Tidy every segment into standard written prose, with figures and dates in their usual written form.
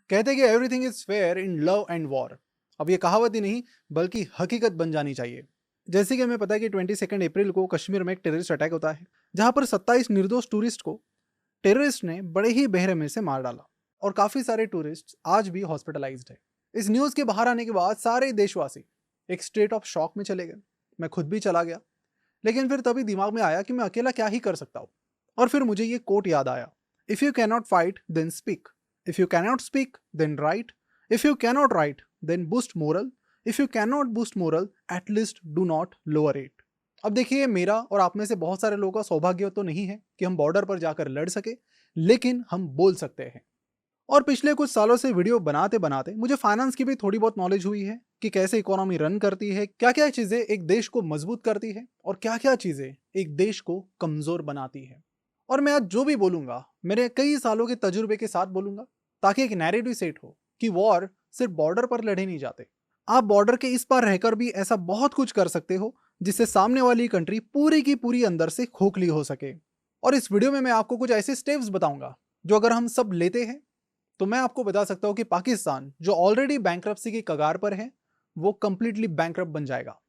कहते हैं कि everything is fair in love and war. अब ये कहावत ही नहीं बल्कि हकीकत बन जानी चाहिए। जैसे कि हमें पता है कि 22 अप्रैल को कश्मीर में एक टेररिस्ट अटैक होता है, जहां पर 27 निर्दोष टूरिस्ट को टेररिस्ट ने बड़े ही बेरहमी से मार डाला और काफी सारे टूरिस्ट आज भी हॉस्पिटलाइज्ड है। इस न्यूज के बाहर आने के बाद सारे देशवासी एक स्टेट ऑफ शॉक में चले गए। मैं खुद भी चला गया, लेकिन फिर तभी दिमाग में आया कि मैं अकेला क्या ही कर सकता हूँ। और फिर मुझे ये कोट याद आया, if you cannot fight then speak, if you cannot speak then write, if you cannot write then boost morale, if you cannot boost morale at least do not lower it. अब देखिए, मेरा और आप में से बहुत सारे लोगों का सौभाग्य तो नहीं है कि हम बॉर्डर पर जाकर लड़ सके, लेकिन हम बोल सकते हैं। और पिछले कुछ सालों से वीडियो बनाते बनाते मुझे फाइनेंस की भी थोड़ी बहुत नॉलेज हुई है कि कैसे इकोनॉमी रन करती है, क्या क्या चीजें एक देश को मजबूत करती है और क्या क्या चीजें एक देश को कमजोर बनाती है। और मैं आज जो भी बोलूंगा मेरे कई सालों के तजुर्बे के साथ बोलूंगा, ताकि एक नैरेटिव सेट हो कि वॉर सिर्फ बॉर्डर पर लड़े नहीं जाते। आप बॉर्डर के इस पार रहकर भी ऐसा बहुत कुछ कर सकते हो जिससे सामने वाली कंट्री पूरी की पूरी अंदर से खोखली हो सके। और इस वीडियो में मैं आपको कुछ ऐसे स्टेप्स बताऊंगा जो अगर हम सब लेते हैं तो मैं आपको बता सकता हूं कि पाकिस्तान जो ऑलरेडी बैंक्रप्सी की कगार पर है वो कंप्लीटली बैंक्रप्ट बन जाएगा।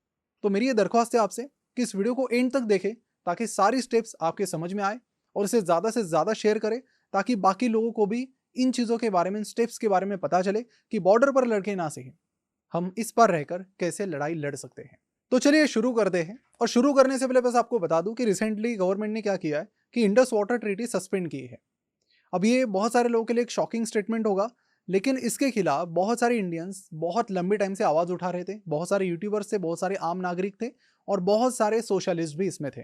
तो मेरी ये दरख्वास्त है आपसे कि इस वीडियो को एंड तक देखें ताकि सारी स्टेप्स आपके समझ में आए, और इसे ज़्यादा से ज़्यादा शेयर करें ताकि बाकी लोगों को भी इन चीज़ों के बारे में, इन स्टेप्स के बारे में पता चले कि बॉर्डर पर लड़के ना सही, हम इस पर रहकर कैसे लड़ाई लड़ सकते हैं। तो चलिए शुरू करते हैं। और शुरू करने से पहले बस आपको बता दूं कि रिसेंटली गवर्नमेंट ने क्या किया है कि इंडस वाटर ट्रीटी सस्पेंड की है। अब ये बहुत सारे लोगों के लिए एक शॉकिंग स्टेटमेंट होगा, लेकिन इसके खिलाफ बहुत सारे इंडियंस बहुत लंबे टाइम से आवाज उठा रहे थे। बहुत सारे यूट्यूबर्स थे, बहुत सारे आम नागरिक थे और बहुत सारे सोशलिस्ट भी इसमें थे।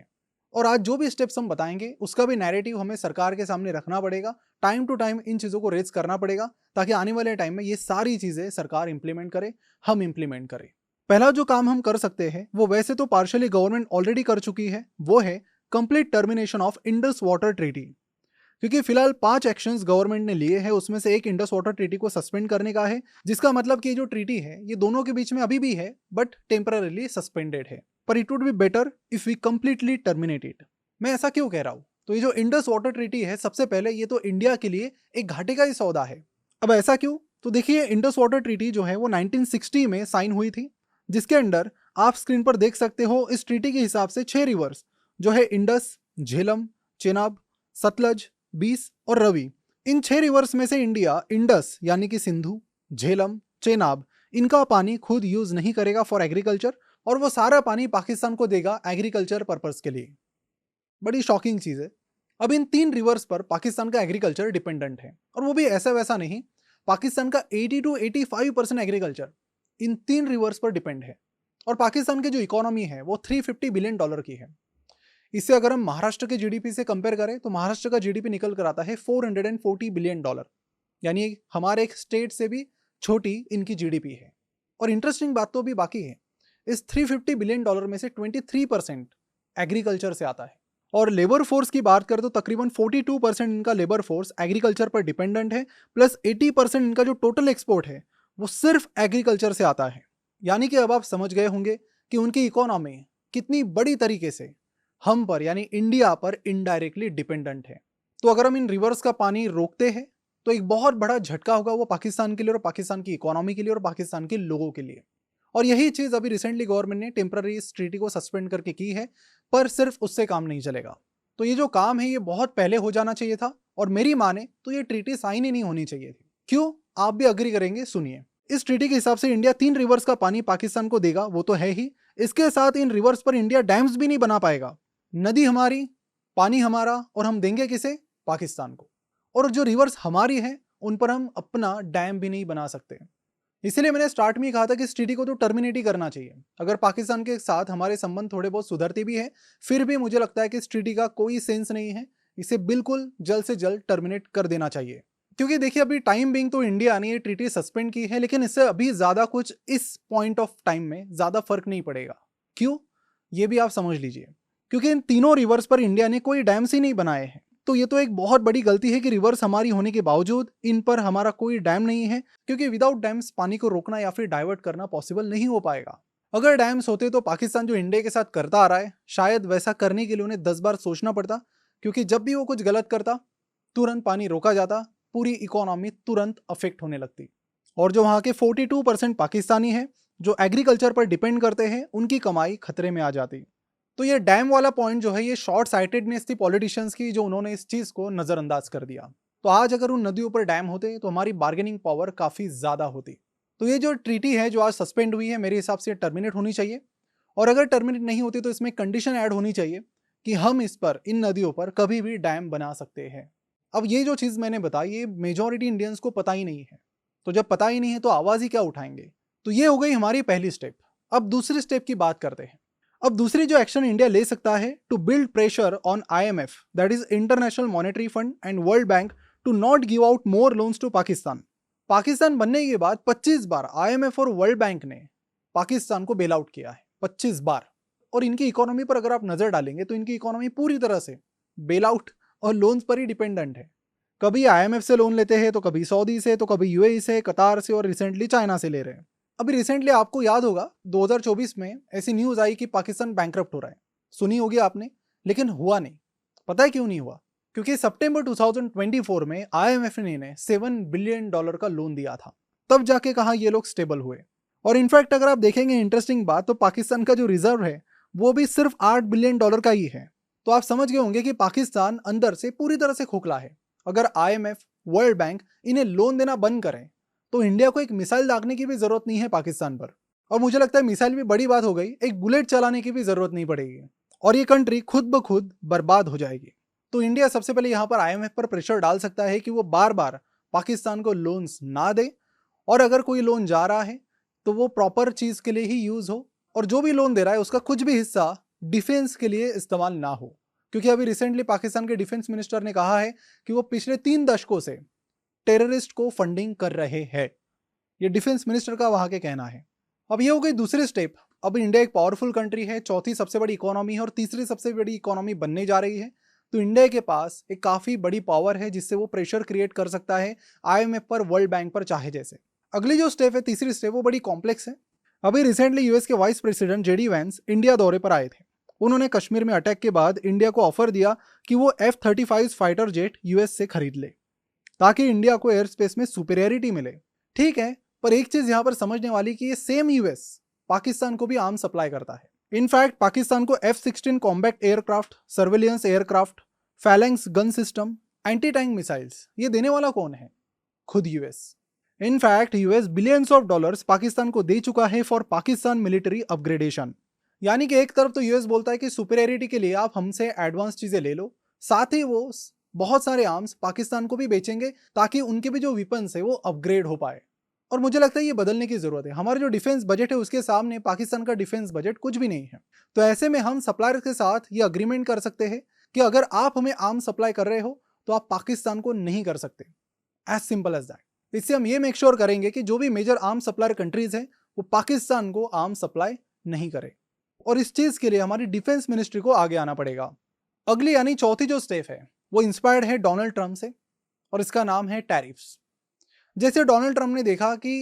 और आज जो भी स्टेप्स हम बताएंगे उसका भी नैरेटिव हमें सरकार के सामने रखना पड़ेगा, टाइम टू टाइम इन चीज़ों को रेज करना पड़ेगा ताकि आने वाले टाइम में ये सारी चीज़ें सरकार इंप्लीमेंट करे, हम इंप्लीमेंट करें। पहला जो काम हम कर सकते हैं वो वैसे तो पार्शियली गवर्नमेंट ऑलरेडी कर चुकी है, वो है complete termination of Indus water treaty. क्योंकि फिलहाल 5 एक्शंस गवर्नमेंट ने लिए हैं, उसमें से एक इंडस वाटर ट्रीटी को सस्पेंड करने का है, जिसका मतलब कि जो ट्रीटी है ये दोनों के बीच में अभी भी है बट टेम्पररीली सस्पेंडेड है। पर it would be better if we completely terminate it. मैं ऐसा क्यों कह रहा हूँ? तो ये जो इंडस वाटर ट्रीटी है, सबसे पहले ये तो इंडिया के लिए एक घाटे का ही सौदा है। अब ऐसा क्यों? तो देखिए, इंडस वाटर ट्रीटी जो है वो 1960 में साइन हुई थी, जिसके अंडर आप स्क्रीन पर देख सकते हो इस ट्रीटी के हिसाब से 6 रिवर्स जो है इंडस, झेलम, चेनाब, सतलज, बीस और रवि, इन 6 रिवर्स में से इंडिया इंडस यानी कि सिंधु, झेलम, चेनाब, इनका पानी खुद यूज नहीं करेगा फॉर एग्रीकल्चर, और वो सारा पानी पाकिस्तान को देगा एग्रीकल्चर पर्पस के लिए। बड़ी शॉकिंग चीज है। अब इन 3 रिवर्स पर पाकिस्तान का एग्रीकल्चर डिपेंडेंट है, और वो भी ऐसा वैसा नहीं। पाकिस्तान का 80 to 85% एग्रीकल्चर इन 3 रिवर्स पर डिपेंड है। और पाकिस्तान की जो इकोनॉमी है वो $350 बिलियन की है। इससे अगर हम महाराष्ट्र के जीडीपी से कंपेयर करें तो महाराष्ट्र का जीडीपी निकल कर आता है $440 बिलियन, यानी हमारे एक स्टेट से भी छोटी इनकी जीडीपी है। और इंटरेस्टिंग बात तो अभी बाकी है, इस $350 बिलियन में से 23% एग्रीकल्चर से आता है। और लेबर फोर्स की बात करें तो तकरीबन 42% इनका लेबर फोर्स एग्रीकल्चर पर डिपेंडेंट है, प्लस 80% इनका जो टोटल एक्सपोर्ट है वो सिर्फ एग्रीकल्चर से आता है। यानी कि अब आप समझ गए होंगे कि उनकी इकोनॉमी कितनी बड़ी तरीके से हम पर यानी इंडिया पर इनडायरेक्टली डिपेंडेंट है। तो अगर हम इन रिवर्स का पानी रोकते हैं तो एक बहुत बड़ा झटका होगा वो पाकिस्तान के लिए और पाकिस्तान की इकोनॉमी के लिए और पाकिस्तान के लोगों के लिए। और यही चीज अभी रिसेंटली गवर्नमेंट ने टेम्पररी इस ट्रीटी को सस्पेंड करके की है, पर सिर्फ उससे काम नहीं चलेगा। तो ये जो काम है ये बहुत पहले हो जाना चाहिए था, और मेरी माने तो ये ट्रीटी साइन ही नहीं होनी चाहिए थी। क्यों? आप भी अग्री करेंगे, सुनिए। इस ट्रीटी के हिसाब से इंडिया 3 रिवर्स का पानी पाकिस्तान को देगा, वो तो है ही। इसके साथ इन रिवर्स पर इंडिया डैम्स भी नहीं बना पाएगा। नदी हमारी, पानी हमारा, और हम देंगे किसे? पाकिस्तान को। और जो रिवर्स हमारी है उन पर हम अपना डैम भी नहीं बना सकते। इसलिए मैंने स्टार्ट में ही कहा था कि इस ट्रीटी को तो टर्मिनेट ही करना चाहिए। अगर पाकिस्तान के साथ हमारे संबंध थोड़े बहुत सुधरते भी हैं, फिर भी मुझे लगता है कि इस ट्रीटी का कोई सेंस नहीं है। इसे बिल्कुल जल्द से जल्द टर्मिनेट कर देना चाहिए। क्योंकि देखिए, अभी टाइम बिंग तो इंडिया ने ये ट्रीटी सस्पेंड की है, लेकिन इससे अभी ज्यादा कुछ इस पॉइंट ऑफ टाइम में ज्यादा फर्क नहीं पड़ेगा। क्यों? ये भी आप समझ लीजिए। क्योंकि इन तीनों रिवर्स पर इंडिया ने कोई डैम्स ही नहीं बनाए हैं। तो ये तो एक बहुत बड़ी गलती है कि रिवर्स हमारी होने के बावजूद इन पर हमारा कोई डैम नहीं है, क्योंकि विदाउट डैम्स पानी को रोकना या फिर डाइवर्ट करना पॉसिबल नहीं हो पाएगा। अगर डैम्स होते तो पाकिस्तान जो इंडिया के साथ करता आ रहा है, शायद वैसा करने के लिए उन्हें 10 बार सोचना पड़ता, क्योंकि जब भी वो कुछ गलत करता तुरंत पानी रोका जाता, पूरी इकोनॉमी तुरंत अफेक्ट होने लगती। और जो वहाँ के 42% पाकिस्तानी हैं जो एग्रीकल्चर पर डिपेंड करते हैं, उनकी कमाई खतरे में आ जाती। तो ये डैम वाला पॉइंट जो है, ये शॉर्ट साइटेडनेस थी पॉलिटिशियंस की, जो उन्होंने इस चीज़ को नज़रअंदाज कर दिया। तो आज अगर उन नदियों पर डैम होते तो हमारी बार्गेनिंग पावर काफ़ी ज़्यादा होती। तो ये जो ट्रीटी है जो आज सस्पेंड हुई है, मेरे हिसाब से टर्मिनेट होनी चाहिए। और अगर टर्मिनेट नहीं होती तो इसमें कंडीशन ऐड होनी चाहिए कि हम इस पर, इन नदियों पर कभी भी डैम बना सकते हैं। अब ये जो चीज़ मैंने बताई, ये मेजॉरिटी इंडियंस को पता ही नहीं है। तो जब पता ही नहीं है तो आवाज़ ही क्या उठाएंगे। तो ये हो गई हमारी पहली स्टेप। अब दूसरी स्टेप की बात करते हैं। अब दूसरी जो एक्शन इंडिया ले सकता है to build pressure on IMF, that is International Monetary Fund and World Bank, to not give out more loans to Pakistan. Pakistan बनने के बाद 25 बार IMF और वर्ल्ड बैंक ने पाकिस्तान को बेल आउट किया है, 25 बार। और इनकी इकोनॉमी पर अगर आप नजर डालेंगे तो इनकी इकोनॉमी पूरी तरह से बेल आउट और लोन्स पर ही डिपेंडेंट है। कभी IMF से लोन लेते हैं, तो कभी सऊदी से, तो कभी UAE से, कतार से, और रिसेंटली चाइना से ले रहे हैं। अभी रिसेंटली आपको याद होगा 2024 में ऐसी न्यूज आई कि पाकिस्तान बैंकरप्ट हो रहा है। सुनी होगी आपने, लेकिन हुआ नहीं। पता है क्यों नहीं हुआ? क्योंकि सितंबर 2024 में IMF ने इन्हें $7 बिलियन का लोन दिया था। तब जाके कहा ये लोग स्टेबल हुए। और इनफैक्ट अगर आप देखेंगे इंटरेस्टिंग बात, तो पाकिस्तान का जो रिजर्व है वो भी सिर्फ $8 बिलियन का ही है। तो आप समझ गए होंगे कि पाकिस्तान अंदर से पूरी तरह से खोखला है। अगर IMF, वर्ल्ड बैंक इन्हें लोन देना बंद करें तो इंडिया को एक मिसाइल दागने की भी जरूरत नहीं है पाकिस्तान पर। और मुझे लगता है मिसाइल भी बड़ी बात हो गई, एक बुलेट चलाने की भी जरूरत नहीं पड़ेगी और ये कंट्री खुद ब खुद बर्बाद हो जाएगी। तो इंडिया सबसे पहले यहाँ पर IMF पर प्रेशर डाल सकता है कि वो बार बार पाकिस्तान को लोन्स ना दे, और अगर कोई लोन जा रहा है तो वो प्रॉपर चीज के लिए ही यूज हो, और जो भी लोन दे रहा है उसका कुछ भी हिस्सा डिफेंस के लिए इस्तेमाल ना हो। क्योंकि अभी रिसेंटली पाकिस्तान के डिफेंस मिनिस्टर ने कहा है कि वो पिछले 3 दशकों से टेररिस्ट को फंडिंग कर रहे हैं। ये डिफेंस मिनिस्टर का वहां के कहना है। अब ये हो गई दूसरी स्टेप। अब इंडिया एक पावरफुल कंट्री है, चौथी सबसे बड़ी इकोनॉमी है और तीसरी सबसे बड़ी इकोनॉमी बनने जा रही है। तो इंडिया के पास एक काफी बड़ी पावर है जिससे वो प्रेशर क्रिएट कर सकता है IMF पर, वर्ल्ड बैंक पर चाहे जैसे। अगली जो स्टेप है, तीसरी स्टेप, वो बड़ी कॉम्प्लेक्स है। अभी रिसेंटली US के vice president JD Vance India दौरे पर आए थे। उन्होंने कश्मीर में अटैक के बाद इंडिया को ऑफर दिया कि वो F-35 फाइटर जेट US से खरीद ले ताकि इंडिया को एयर स्पेस में सुपेरियरिटी मिले। ठीक है, पर एक चीज यहां पर समझने वाली कि ये सेम US पाकिस्तान को भी आर्म सप्लाई करता है। इनफैक्ट पाकिस्तान को F-16 combat aircraft, surveillance aircraft, phalanx gun system, anti tank missiles, ये देने वाला कौन है? खुद US। In fact US billions of dollars Pakistan को दे चुका है फॉर पाकिस्तान मिलिट्री अपग्रेडेशन। यानी कि एक तरफ तो US बोलता है कि सुपेरियरिटी के लिए आप हमसे एडवांस चीजें ले लो, साथ ही वो बहुत सारे आर्म्स पाकिस्तान को भी बेचेंगे ताकि उनके भी जो वेपन्स है वो अपग्रेड हो पाए। और मुझे लगता है ये बदलने की जरूरत है। हमारा जो डिफेंस बजट है उसके सामने पाकिस्तान का डिफेंस बजट कुछ भी नहीं है। तो ऐसे में हम सप्लायर के साथ ये अग्रीमेंट कर सकते हैं कि अगर आप हमें आर्म सप्लाई कर रहे हो तो आप पाकिस्तान को नहीं कर सकते। As simple as that. इससे हम ये मेक श्योर करेंगे कि जो भी मेजर आर्म सप्लायर कंट्रीज हैं वो पाकिस्तान को आर्म सप्लाई नहीं करे। और इस चीज के लिए हमारी डिफेंस मिनिस्ट्री को आगे आना पड़ेगा। अगली यानी चौथी जो स्टेप है वो इंस्पायर्ड है डोनाल्ड ट्रंप से, और इसका नाम है टैरिफ्स। जैसे डोनाल्ड ट्रंप ने देखा कि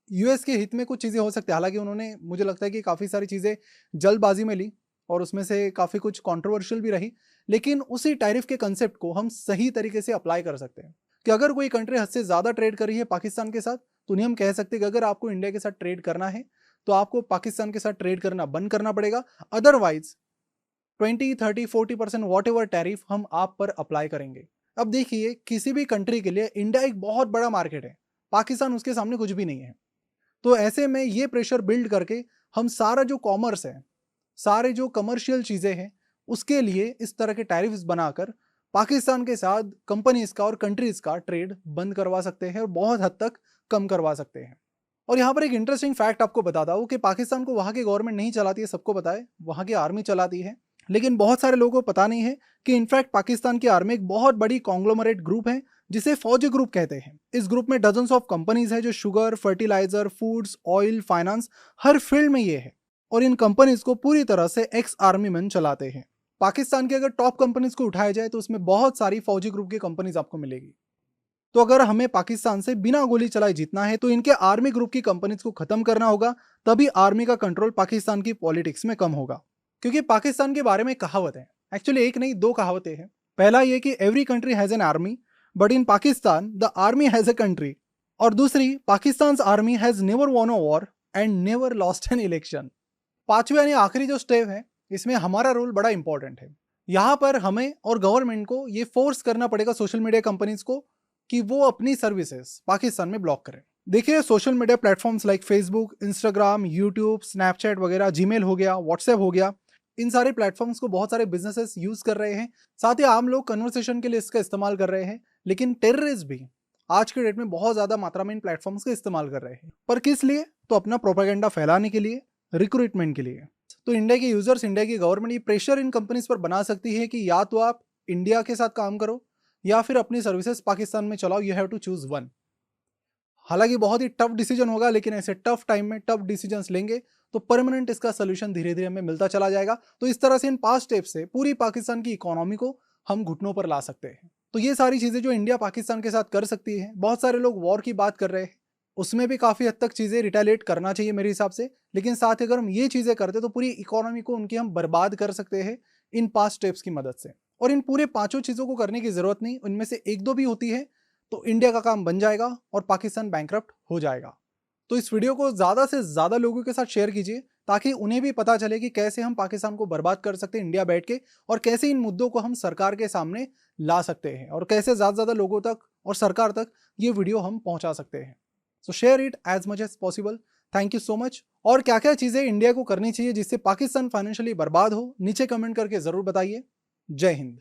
US के हित में कुछ चीज़ें हो सकती है, हालांकि उन्होंने, मुझे लगता है कि काफ़ी सारी चीज़ें जल्दबाजी में ली और उसमें से काफ़ी कुछ कंट्रोवर्शियल भी रही, लेकिन उसी टैरिफ के कंसेप्ट को हम सही तरीके से अप्लाई कर सकते हैं कि अगर कोई कंट्री हद से ज़्यादा ट्रेड कर रही है पाकिस्तान के साथ, तो उन्हें हम कह सकते हैं कि अगर आपको इंडिया के साथ ट्रेड करना है तो आपको पाकिस्तान के साथ ट्रेड करना बंद करना पड़ेगा, अदरवाइज 20, 30, 40% वॉट एवर टैरिफ हम आप पर अप्लाई करेंगे। अब देखिए, किसी भी कंट्री के लिए इंडिया एक बहुत बड़ा मार्केट है, पाकिस्तान उसके सामने कुछ भी नहीं है। तो ऐसे में ये प्रेशर बिल्ड करके हम सारा जो कॉमर्स है, सारे जो कमर्शियल चीज़ें हैं, उसके लिए इस तरह के टैरिफ्स बनाकर पाकिस्तान के साथ कंपनीज का और कंट्रीज का ट्रेड बंद करवा सकते हैं और बहुत हद तक कम करवा सकते हैं। और यहाँ पर एक इंटरेस्टिंग फैक्ट आपको बताता हूँ कि पाकिस्तान को वहाँ की गवर्नमेंट नहीं चलाती है, सबको पता है, वहाँ की आर्मी चलाती है। लेकिन बहुत सारे लोगों को पता नहीं है कि इनफैक्ट पाकिस्तान की आर्मी एक बहुत बड़ी कॉन्ग्लोमरेट ग्रुप है जिसे फौजी ग्रुप कहते हैं। इस ग्रुप में डजन्स ऑफ कंपनीज है जो sugar, fertiliser, foods, oil, finance, हर फील्ड में ये है, और इन कंपनीज को पूरी तरह से एक्स आर्मी मैन चलाते हैं। पाकिस्तान की अगर टॉप कंपनीज को उठाया जाए तो उसमें बहुत सारी फौजी ग्रुप की कंपनीज आपको मिलेगी। तो अगर हमें पाकिस्तान से बिना गोली चलाए जीतना है तो इनके आर्मी ग्रुप की कंपनीज को खत्म करना होगा, तभी आर्मी का कंट्रोल पाकिस्तान की पॉलिटिक्स में कम होगा। क्योंकि पाकिस्तान के बारे में कहावत है, एक्चुअली एक नहीं 2 कहावतें हैं। पहला ये कि every country has an army but in Pakistan the army has a country. और दूसरी, Pakistan army has never von a war and never lost an election. पांचवी यानी आखिरी जो स्टेप है, इसमें हमारा रोल बड़ा इंपॉर्टेंट है। यहाँ पर हमें और गवर्नमेंट को ये फोर्स करना पड़ेगा सोशल मीडिया कंपनीज को कि वो अपनी सर्विसेज पाकिस्तान में ब्लॉक करें। देखिए, social media platforms like Facebook, Instagram, YouTube, Snapchat वगैरह, जीमेल हो गया, व्हाट्सएप हो गया, इन सारे प्लेटफॉर्म्स को बहुत सारे बिजनेसेस यूज कर रहे हैं। साथ ही आम लोग कन्वर्सेशन के लिए इसका इस्तेमाल कर रहे हैं। लेकिन टेररिस्ट भी आज के डेट में बहुत ज्यादा मात्रा में इन प्लेटफॉर्म्स का इस्तेमाल कर रहे हैं। पर किस लिए? तो अपना प्रोपेगेंडा फैलाने के लिए, रिक्रूटमेंट के लिए। तो इंडिया के यूजर्स, इंडिया की गवर्नमेंट ये प्रेशर इन कंपनीज पर बना सकती है कि या तो आप इंडिया के साथ काम करो या फिर अपनी सर्विसेज पाकिस्तान में चलाओ। You have to choose one. हालांकि बहुत ही टफ डिसीजन होगा, लेकिन ऐसे टफ टाइम में टफ डिसीजंस लेंगे तो परमानेंट इसका सोल्यूशन धीरे धीरे हमें मिलता चला जाएगा। तो इस तरह से इन 5 स्टेप से पूरी पाकिस्तान की इकोनॉमी को हम घुटनों पर ला सकते हैं। तो ये सारी चीजें जो इंडिया पाकिस्तान के साथ कर सकती है। बहुत सारे लोग वॉर की बात कर रहे हैं, उसमें भी काफी हद तक चीजें रिटेलिएट करना चाहिए मेरे हिसाब से। लेकिन साथ ही अगर हम ये चीजें करते तो पूरी इकोनॉमी को उनकी हम बर्बाद कर सकते हैं इन 5 स्टेप्स की मदद से। और इन पूरे 5 चीजों को करने की जरूरत नहीं, उनमें से 1-2 भी होती है तो इंडिया का काम बन जाएगा और पाकिस्तान बैंकरप्ट हो जाएगा। तो इस वीडियो को ज्यादा से ज्यादा लोगों के साथ शेयर कीजिए ताकि उन्हें भी पता चले कि कैसे हम पाकिस्तान को बर्बाद कर सकते हैं इंडिया बैठ के, और कैसे इन मुद्दों को हम सरकार के सामने ला सकते हैं, और कैसे ज्यादा से ज्यादा लोगों तक और सरकार तक ये वीडियो हम पहुंचा सकते हैं। So share it as much as possible. Thank you so much. और क्या क्या चीजें इंडिया को करनी चाहिए जिससे पाकिस्तान फाइनेंशियली बर्बाद हो, नीचे कमेंट करके जरूर बताइए। जय हिंद।